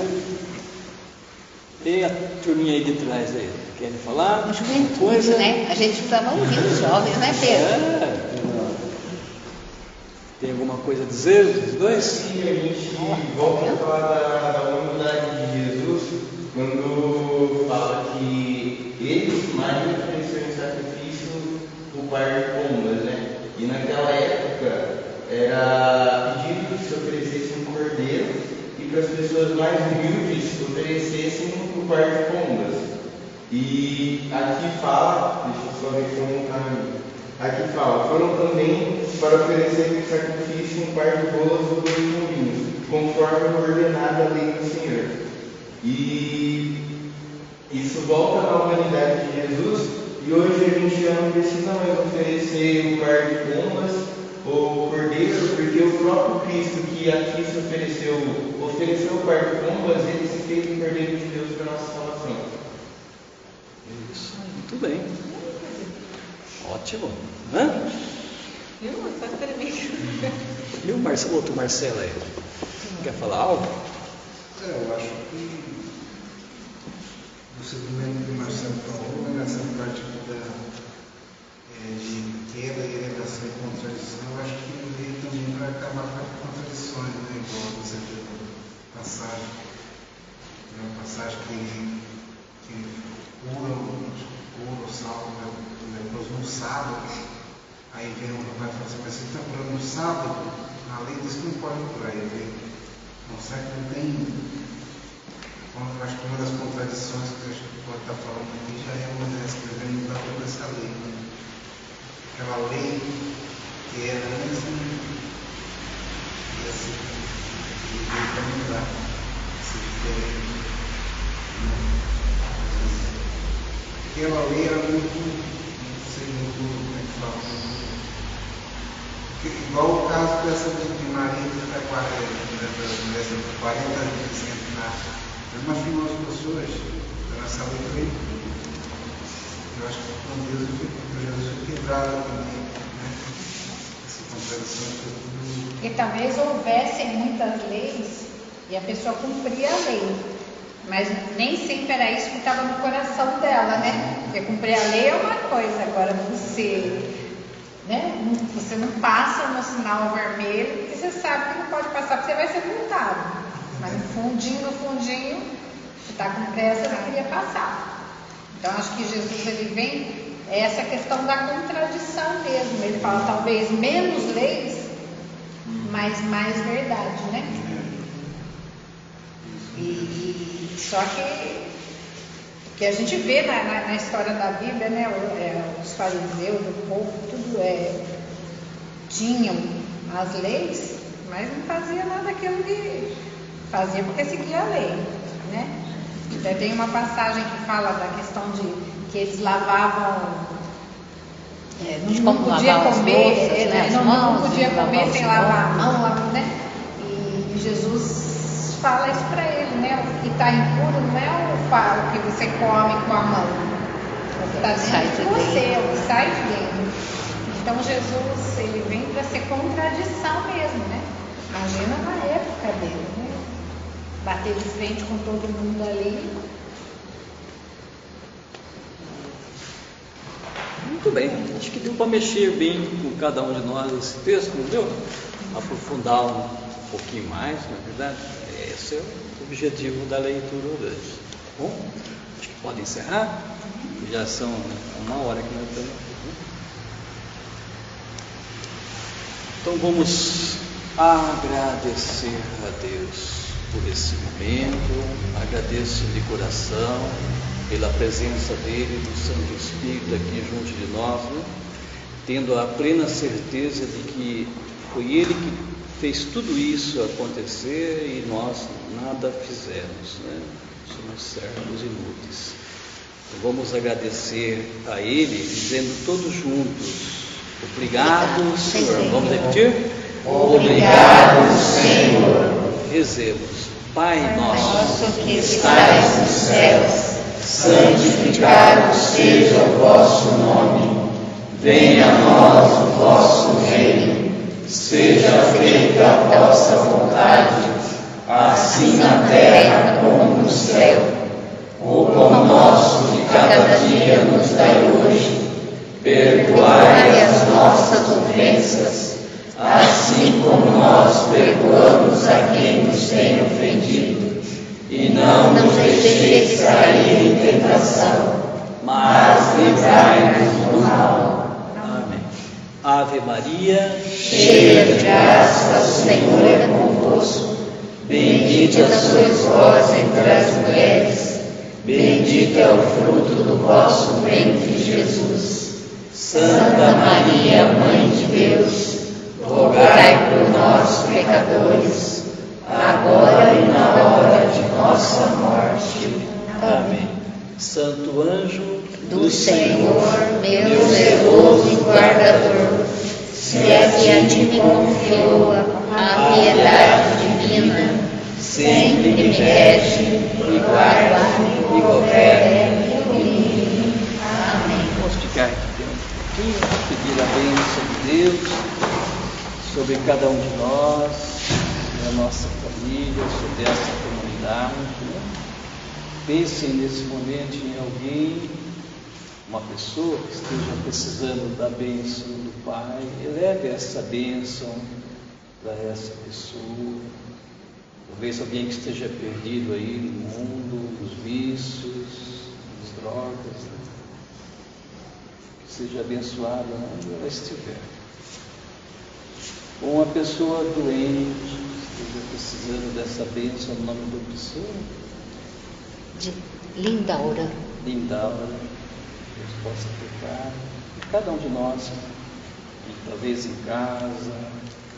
E a turminha aí de trás aí, querem falar?
Juventude, né? A gente precisava ouvir os jovens, né, Pedro?
Tem alguma coisa a dizer, os dois?
Sim, a gente volta a falar da humildade de Jesus quando fala que ele, Maria, ofereceu em sacrifício o par de pombas, né? E naquela época era pedido que se oferecesse um cordeiro e que as pessoas mais humildes oferecessem o par de pombas. E aqui fala, deixa eu só ver como está ali. Aqui fala, foram também para oferecer em sacrifício um par de bolas ou 2 pombinhos, conforme ordenada a lei do Senhor. E isso volta na humanidade de Jesus, e hoje a gente já não precisa mais oferecer um par de pombas ou cordeiro, porque o próprio Cristo que aqui se ofereceu o par de pombas, ele se fez o cordeiro de Deus para a nossa salvação.
Isso, muito bem. Ótimo. Hã?
Viu? Só experimenta.
E o outro Marcelo aí? Quer falar algo?
Eu acho que o segmento que o Marcelo falou, né, nessa parte de queda e elevação e contradição, eu acho que veio também para acabar com as contradições, né, igual você viu na passagem. É uma passagem que cura o salvo, né, depois no sábado. Aí vem um rapaz e fala assim, mas você está curando no sábado? A lei diz que não pode curar. Ele mostrar que não tem. Eu acho que uma das contradições que a gente pode estar falando aqui já é uma dessas, que vem mudar toda essa lei. Né? Aquela lei que era antes e assim, e veio para mudar, ser diferente. Aquela lei era muito, não sei muito como é que fala. Igual o caso dessa de Maria de Itaquaré, dessa 40 anos na. Eu imagino as pessoas nessa lei, eu acho que com Deus e Jesus foi quebrado também, né? Essa contradição foi tudo.
E talvez houvessem muitas leis e a pessoa cumpria a lei, mas nem sempre era isso que estava no coração dela, né? Porque cumprir a lei é uma coisa, agora você não passa no sinal vermelho, porque você sabe que não pode passar, porque você vai ser multado. Mas no fundinho, você está com pressa, você queria passar. Então acho que Jesus ele vem, é essa questão da contradição mesmo. Ele fala talvez menos leis, mas mais verdade, né? E só que a gente vê na história da Bíblia, né, os fariseus, o povo, tudo tinham as leis, mas não fazia nada daquilo que fazia porque seguia a lei, né? Até tem uma passagem que fala da questão de que eles lavavam, não podia comer, não podia comer sem lavar a mão, né? E Jesus fala isso para ele, né? O que está impuro não é o que você come com a mão, o que está dentro de você, o que sai de dentro. Então Jesus ele vem para ser contradição mesmo, né? Imagina na época dele, né? Bater de frente com todo mundo ali.
Muito bem, acho que deu para mexer bem com cada um de nós esse texto, não deu? Aprofundar um pouquinho mais, na verdade. Esse é o objetivo da leitura hoje. Bom, acho que pode encerrar. Já são 1 hora que nós estamos aqui. Então vamos agradecer a Deus por esse momento. Agradeço de coração pela presença dele, do Santo Espírito aqui junto de nós, né? Tendo a plena certeza de que foi ele que fez tudo isso acontecer e nós nada fizemos, né? Somos servos inúteis. Então, vamos agradecer a ele, dizendo todos juntos: obrigado, Senhor. Vamos repetir?
Obrigado, Senhor.
Rezemos. Pai nosso,
que estais nos céus, santificado seja o vosso nome. Venha a nós o vosso reino. Seja feita a vossa vontade, assim na terra como no céu. O pão nosso de cada dia nos dai hoje. Perdoai as nossas ofensas, assim como nós perdoamos a quem nos tem ofendido. E não nos deixeis cair em tentação, mas livrai-nos do mal.
Amém. Ave Maria,
cheia de graça, o Senhor é convosco. Bendita sois vós entre as mulheres, bendito é o fruto do vosso ventre, Jesus. Santa Maria, Mãe de Deus, rogai por nós, pecadores, agora e na hora de nossa morte.
Amém. Santo anjo
Do Senhor, meu zeloso guardador, se é que a ti me confiou a piedade divina, sempre me rege e guarda e governa por mim. Amém.
Vamos ficar aqui um pouquinho, pedir a bênção de Deus sobre cada um de nós, na nossa família, sobre essa comunidade. Né? Pensem nesse momento em alguém, uma pessoa que esteja precisando da bênção do Pai, eleve essa bênção para essa pessoa. Talvez alguém que esteja perdido aí no mundo, nos vícios, nas drogas, né? Que seja abençoada onde ela estiver. Ou uma pessoa doente, que esteja precisando dessa bênção, no nome da pessoa.
De Lindaura.
Lindaura, Deus possa tocar. E cada um de nós, que talvez em casa,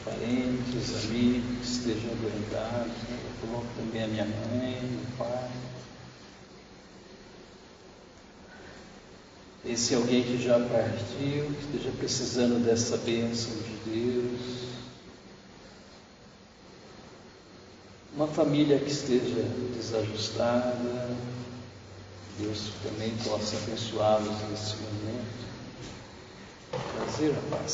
parentes, amigos, que estejam adoentados, né? Eu coloco também a minha mãe, meu pai. Esse é alguém que já partiu, que esteja precisando dessa bênção de Deus. Uma família que esteja desajustada, Deus também possa abençoá-los nesse momento, trazer a paz.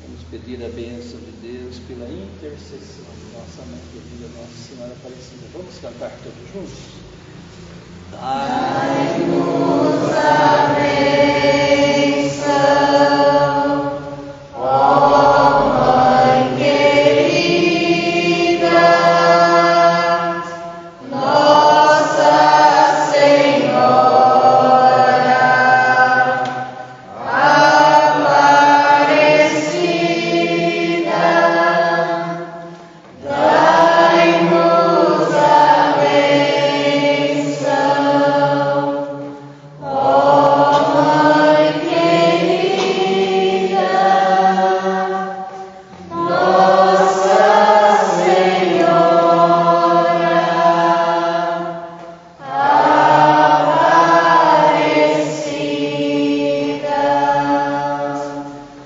Vamos pedir a bênção de Deus pela intercessão de nossa Mãe querida, Nossa Senhora Aparecida. Vamos cantar todos juntos?
Dai-nos a bênção, ó Mãe querida, Nossa Senhora Aparecida, dai-nos a bênção, ó Mãe querida, Nossa Senhora Aparecida.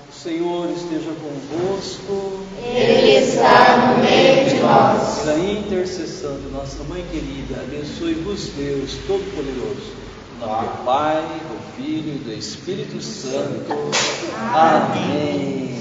O Senhor esteja convosco.
Ele está no meio de nós.
Pela intercessão de nossa Mãe querida, abençoe-vos Deus Todo-Poderoso, em nome do Pai, do Filho e do Espírito Santo. Amém.